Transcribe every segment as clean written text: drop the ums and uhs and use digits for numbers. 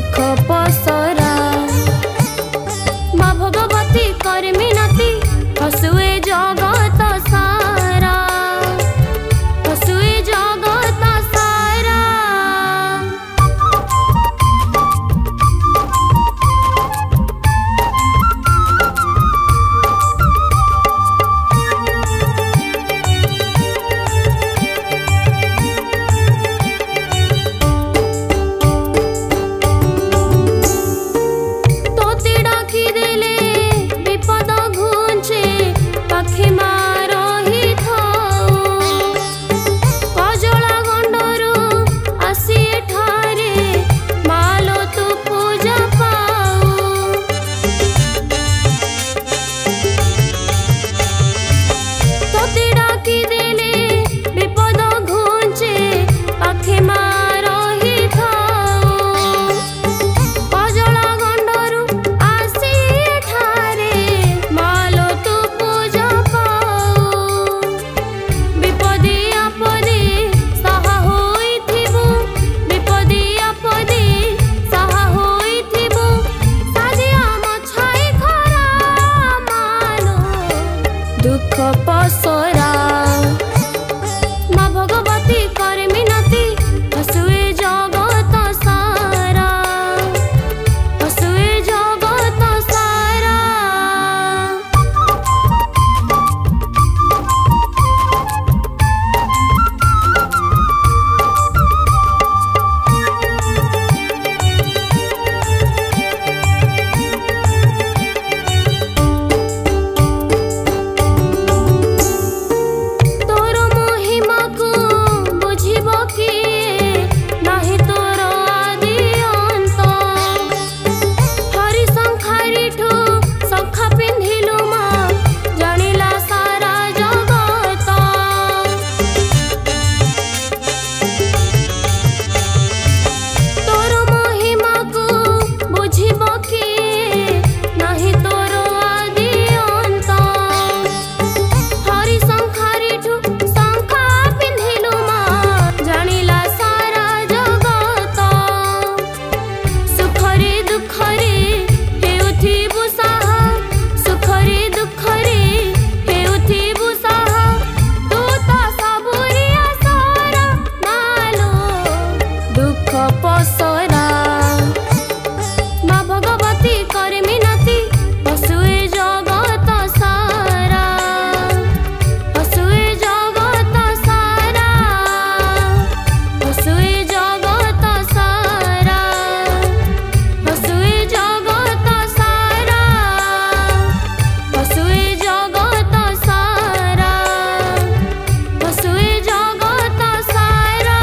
दुख पसरा माँ भगवती कर मिनती हसुए जगत सारा हसुए जगत सारा दुख पसरा माँ भगवती कर मिनती हसुए जगत सारा हसुए जगत सारा पसरा माँ भगवती कर मिनती हसुए जगत सारा हसुए जगत सारा हसुए जगत सारा हसुए जगत सारा हसुए जगत सारा हसुए जगत सारा।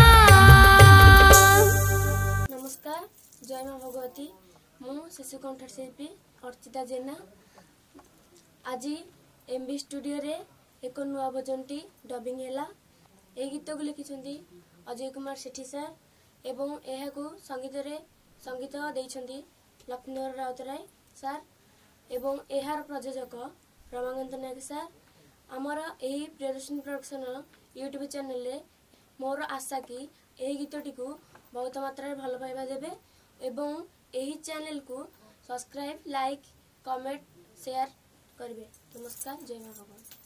नमस्कार, जय माँ भगवती। मु शिशु कंठ शिल्पी अर्चिता जेना आज एमबी स्टूडियो रे एक नुआ भजनटी डबिंग हैला। ए गीत को लिखिछंती अजय कुमार सेठी सार एवं एहा को संगीत देइछंती लक्ष्मीधर राउतराय सार एवं एहार प्रयोजक रमाकांत नायक सार। आमर एही प्रियदर्शनी प्रोडक्शन यूट्यूब चैनल रे मोर आशा कि एही गीतटी को बहुत मात्रा भल पाइबा देबे एवं एही चैनल को सब्सक्राइब लाइक कमेंट शेयर करेंगे। नमस्कार, जय माँ भगवती।